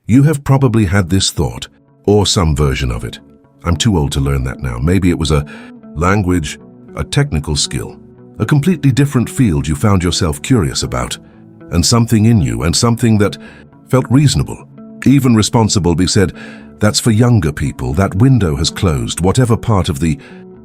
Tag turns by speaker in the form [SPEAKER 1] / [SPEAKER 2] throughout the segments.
[SPEAKER 1] You have probably had this thought, or some version of it. I'm too old to learn that now. Maybe it was a language, a technical skill, a completely different field you found yourself curious about, and something in you, and something that felt reasonable, even responsible, be said, that's for younger people. That window has closed. Whatever part of the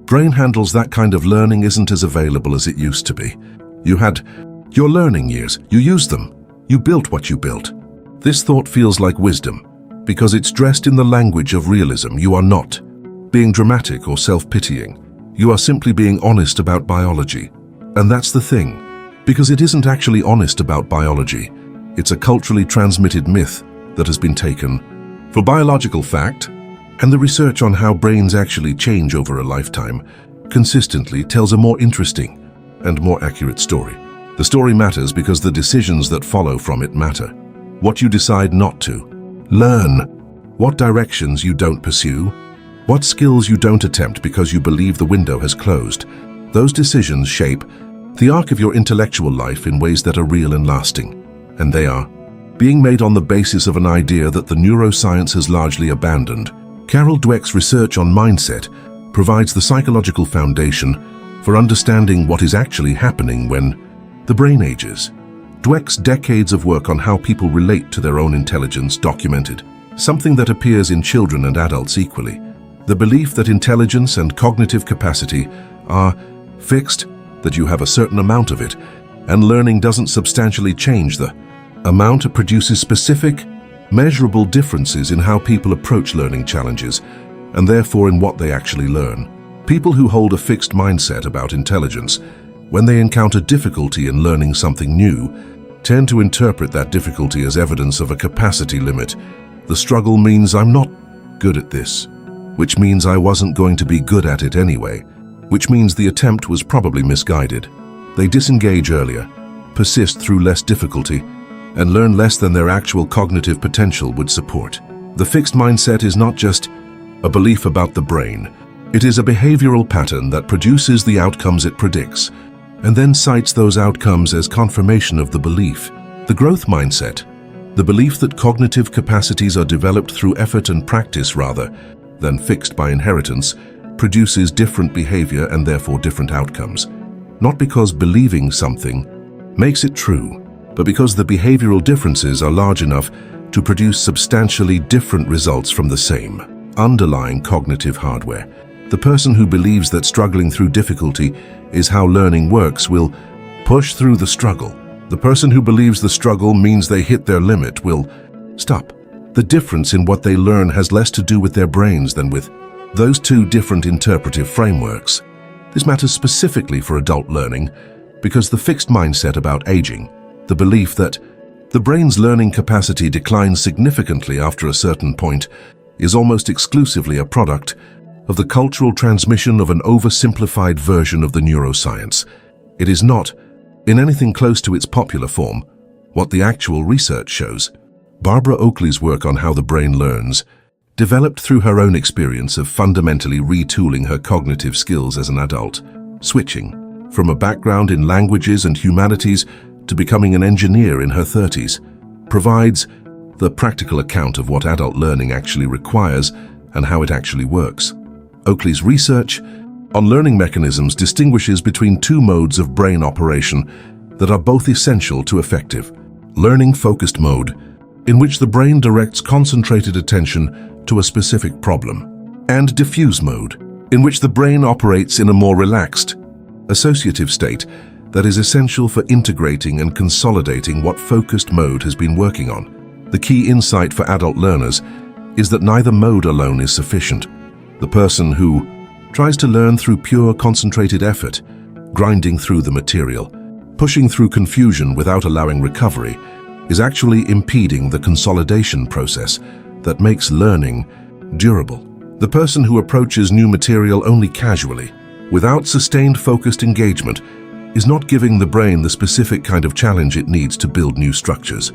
[SPEAKER 1] brain handles that kind of learning isn't as available as it used to be. You had your learning years. You used them. You built what you built. This thought feels like wisdom, because it's dressed in the language of realism. You are not being dramatic or self-pitying. You are simply being honest about biology. And that's the thing, because it isn't actually honest about biology. It's a culturally transmitted myth that has been taken for biological fact, and the research on how brains actually change over a lifetime consistently tells a more interesting and more accurate story. The story matters because the decisions that follow from it matter. What you decide not to learn, what directions you don't pursue, what skills you don't attempt because you believe the window has closed. Those decisions shape the arc of your intellectual life in ways that are real and lasting. And they are being made on the basis of an idea that the neuroscience has largely abandoned. Carol Dweck's research on mindset provides the psychological foundation for understanding what is actually happening when the brain ages. Dweck's decades of work on how people relate to their own intelligence documented something that appears in children and adults equally: the belief that intelligence and cognitive capacity are fixed, that you have a certain amount of it, and learning doesn't substantially change the amount. It produces specific, measurable differences in how people approach learning challenges, and therefore in what they actually learn. People who hold a fixed mindset about intelligence, when they encounter difficulty in learning something new, tend to interpret that difficulty as evidence of a capacity limit. The struggle means I'm not good at this, which means I wasn't going to be good at it anyway, which means the attempt was probably misguided. They disengage earlier, persist through less difficulty, and learn less than their actual cognitive potential would support. The fixed mindset is not just a belief about the brain. It is a behavioral pattern that produces the outcomes it predicts, and then cites those outcomes as confirmation of the belief. The growth mindset, the belief that cognitive capacities are developed through effort and practice rather than fixed by inheritance, produces different behavior and therefore different outcomes. Not because believing something makes it true, but because the behavioral differences are large enough to produce substantially different results from the same underlying cognitive hardware. The person who believes that struggling through difficulty is how learning works will push through the struggle. The person who believes the struggle means they hit their limit will stop. The difference in what they learn has less to do with their brains than with those two different interpretive frameworks. This matters specifically for adult learning because the fixed mindset about aging, the belief that the brain's learning capacity declines significantly after a certain point, is almost exclusively a product of the cultural transmission of an oversimplified version of the neuroscience. It is not, in anything close to its popular form, what the actual research shows. Barbara Oakley's work on how the brain learns, developed through her own experience of fundamentally retooling her cognitive skills as an adult, switching from a background in languages and humanities to becoming an engineer in her 30s, provides the practical account of what adult learning actually requires and how it actually works. Oakley's research on learning mechanisms distinguishes between two modes of brain operation that are both essential to effective learning-focused mode, in which the brain directs concentrated attention to a specific problem, and diffuse mode, in which the brain operates in a more relaxed, associative state that is essential for integrating and consolidating what focused mode has been working on. The key insight for adult learners is that neither mode alone is sufficient. The person who tries to learn through pure concentrated effort, grinding through the material, pushing through confusion without allowing recovery, is actually impeding the consolidation process that makes learning durable. The person who approaches new material only casually, without sustained focused engagement, is not giving the brain the specific kind of challenge it needs to build new structures.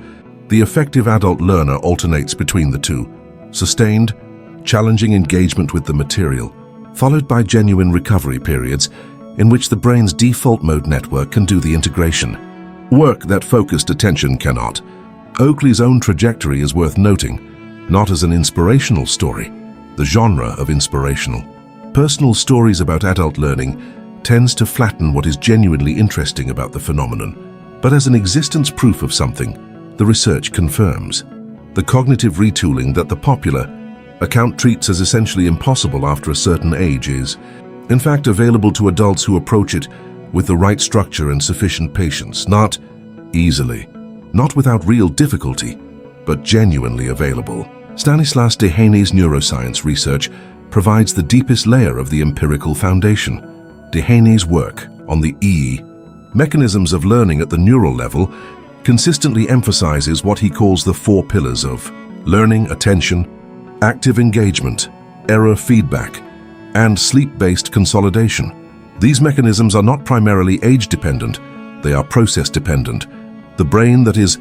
[SPEAKER 1] The effective adult learner alternates between the two: sustained, challenging engagement with the material, followed by genuine recovery periods in which the brain's default mode network can do the integration work that focused attention cannot. Oakley's own trajectory is worth noting. not as an inspirational story, the genre of inspirational. Personal stories about adult learning tends to flatten what is genuinely interesting about the phenomenon, but as an existence proof of something, the research confirms. The cognitive retooling that the popular account treats as essentially impossible after a certain age is, in fact, available to adults who approach it with the right structure and sufficient patience, not easily, not without real difficulty, but genuinely available. Stanislas Dehaene's neuroscience research provides the deepest layer of the empirical foundation. Dehaene's work on the mechanisms of learning at the neural level consistently emphasizes what he calls the 4 pillars of learning, attention, active engagement, error feedback, and sleep-based consolidation. These mechanisms are not primarily age-dependent, they are process-dependent. The brain that is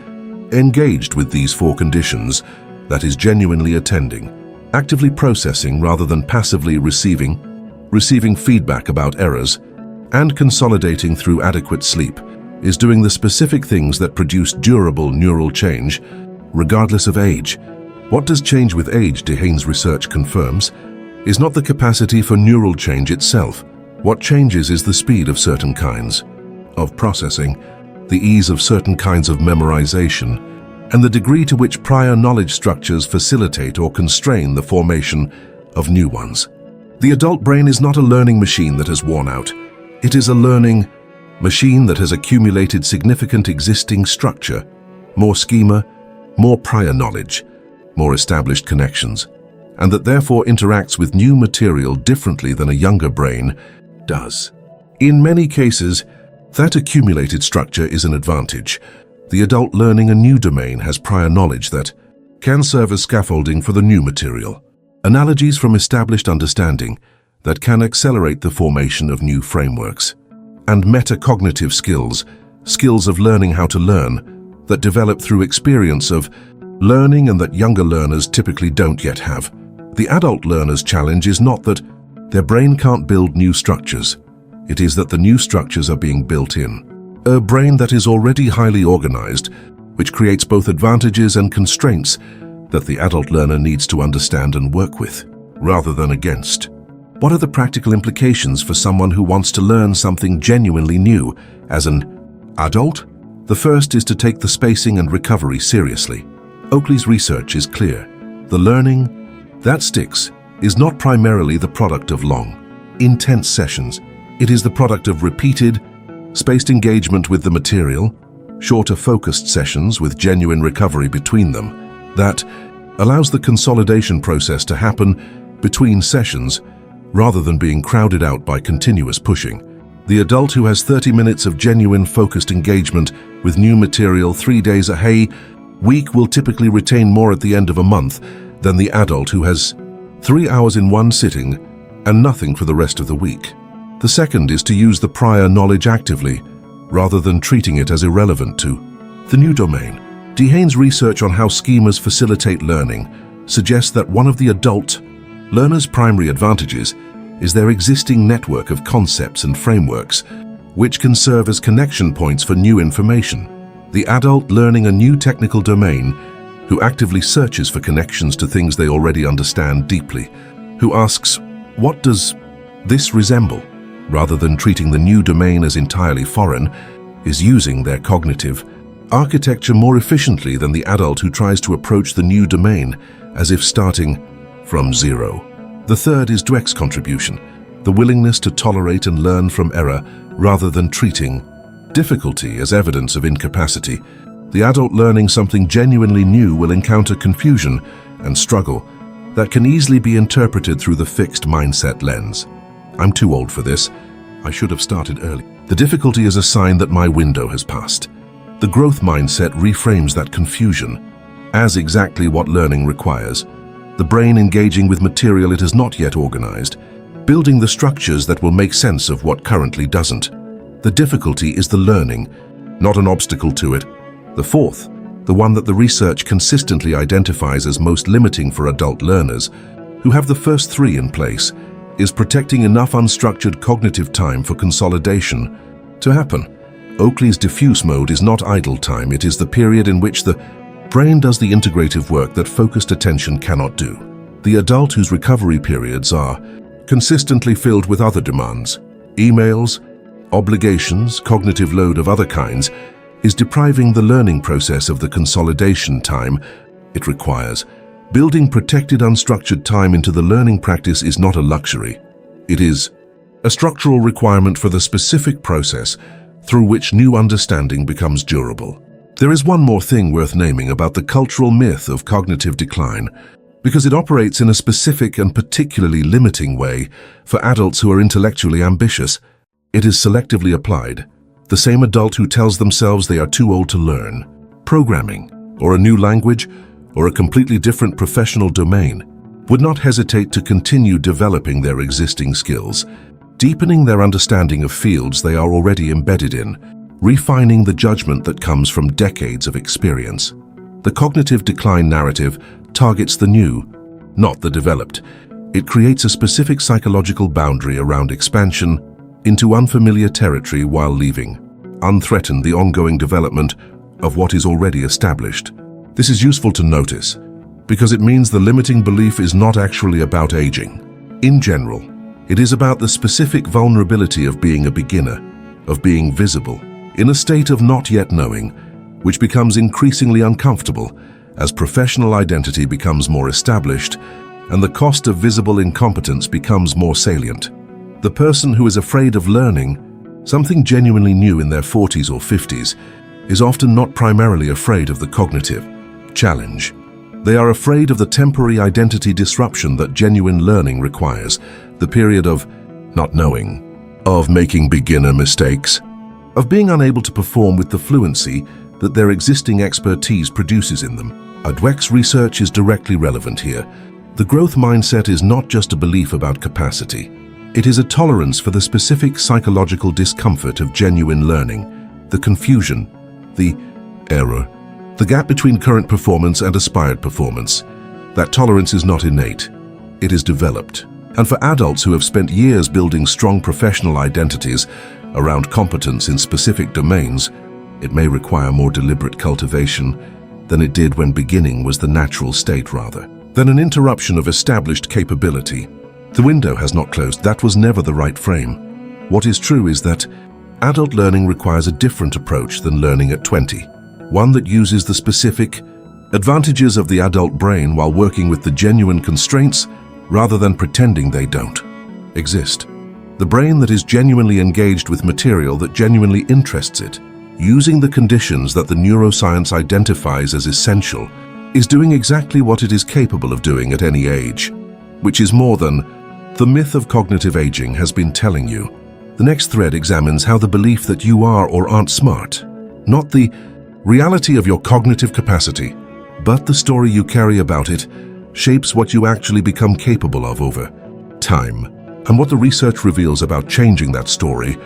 [SPEAKER 1] engaged with these 4 conditions, that is genuinely attending, actively processing rather than passively receiving feedback about errors, and consolidating through adequate sleep, is doing the specific things that produce durable neural change, regardless of age. What does change with age, Dehaene's research confirms, is not the capacity for neural change itself. What changes is the speed of certain kinds of processing, the ease of certain kinds of memorization, and the degree to which prior knowledge structures facilitate or constrain the formation of new ones. The adult brain is not a learning machine that has worn out. It is a learning machine that has accumulated significant existing structure, more schema, more prior knowledge, more established connections, and that therefore interacts with new material differently than a younger brain does. In many cases, that accumulated structure is an advantage. The adult learning a new domain has prior knowledge that can serve as scaffolding for the new material, analogies from established understanding that can accelerate the formation of new frameworks, and metacognitive skills of learning how to learn, that develop through experience of learning and that younger learners typically don't yet have. The adult learner's challenge is not that their brain can't build new structures. It is that the new structures are being built in. A brain that is already highly organized, which creates both advantages and constraints that the adult learner needs to understand and work with, rather than against. What are the practical implications for someone who wants to learn something genuinely new as an adult? The first is to take the spacing and recovery seriously. Oakley's research is clear. The learning that sticks is not primarily the product of long, intense sessions. It is the product of repeated, spaced engagement with the material, shorter focused sessions with genuine recovery between them, that allows the consolidation process to happen between sessions rather than being crowded out by continuous pushing. The adult who has 30 minutes of genuine focused engagement with new material 3 days a week will typically retain more at the end of a month than the adult who has 3 hours in one sitting and nothing for the rest of the week. The second is to use the prior knowledge actively, rather than treating it as irrelevant to the new domain. Dehaene's research on how schemas facilitate learning suggests that one of the adult learner's primary advantages is their existing network of concepts and frameworks, which can serve as connection points for new information. The adult learning a new technical domain, who actively searches for connections to things they already understand deeply, who asks, "What does this resemble?" rather than treating the new domain as entirely foreign, is using their cognitive architecture more efficiently than the adult who tries to approach the new domain as if starting from zero. The third is Dweck's contribution, the willingness to tolerate and learn from error rather than treating difficulty as evidence of incapacity. The adult learning something genuinely new will encounter confusion and struggle that can easily be interpreted through the fixed mindset lens. "I'm too old for this. I should have started early." The difficulty is a sign that my window has passed. The growth mindset reframes that confusion as exactly what learning requires. The brain engaging with material it has not yet organized, building the structures that will make sense of what currently doesn't. The difficulty is the learning, not an obstacle to it. The fourth, the one that the research consistently identifies as most limiting for adult learners, who have the first 3 in place, is protecting enough unstructured cognitive time for consolidation to happen. Oakley's diffuse mode is not idle time, it is the period in which the brain does the integrative work that focused attention cannot do. The adult whose recovery periods are consistently filled with other demands, emails, obligations, cognitive load of other kinds, is depriving the learning process of the consolidation time it requires. Building protected unstructured time into the learning practice is not a luxury. It is a structural requirement for the specific process through which new understanding becomes durable. There is one more thing worth naming about the cultural myth of cognitive decline, because it operates in a specific and particularly limiting way for adults who are intellectually ambitious. It is selectively applied. The same adult who tells themselves they are too old to learn programming, or a new language, or a completely different professional domain, would not hesitate to continue developing their existing skills, deepening their understanding of fields they are already embedded in, refining the judgment that comes from decades of experience. The cognitive decline narrative targets the new, not the developed. It creates a specific psychological boundary around expansion into unfamiliar territory while leaving unthreatened the ongoing development of what is already established. This is useful to notice because it means the limiting belief is not actually about aging. In general, it is about the specific vulnerability of being a beginner, of being visible, in a state of not yet knowing, which becomes increasingly uncomfortable as professional identity becomes more established and the cost of visible incompetence becomes more salient. The person who is afraid of learning something genuinely new in their 40s or 50s is often not primarily afraid of the cognitive challenge. They are afraid of the temporary identity disruption that genuine learning requires, the period of not knowing, of making beginner mistakes, of being unable to perform with the fluency that their existing expertise produces in them. Dweck's research is directly relevant here. The growth mindset is not just a belief about capacity. It is a tolerance for the specific psychological discomfort of genuine learning, the confusion, the error, the gap between current performance and aspired performance. That tolerance is not innate. It is developed. And for adults who have spent years building strong professional identities around competence in specific domains, it may require more deliberate cultivation than it did when beginning was the natural state rather than an interruption of established capability. The window has not closed. That was never the right frame. What is true is that adult learning requires a different approach than learning at 20, one that uses the specific advantages of the adult brain while working with the genuine constraints rather than pretending they don't exist. The brain that is genuinely engaged with material that genuinely interests it, using the conditions that the neuroscience identifies as essential, is doing exactly what it is capable of doing at any age, which is more than the myth of cognitive aging has been telling you. The next thread examines how the belief that you are or aren't smart, not the reality of your cognitive capacity, but the story you carry about it, shapes what you actually become capable of over time, and what the research reveals about changing that story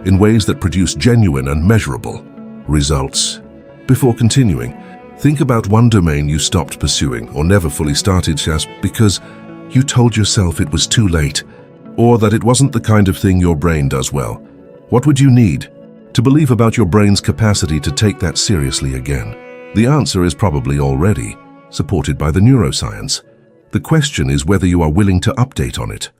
[SPEAKER 1] in ways that produce genuine and measurable results. Before continuing, think about one domain you stopped pursuing or never fully started just because you told yourself it was too late, or that it wasn't the kind of thing your brain does well. What would you need to believe about your brain's capacity to take that seriously again? The answer is probably already supported by the neuroscience. The question is whether you are willing to update on it.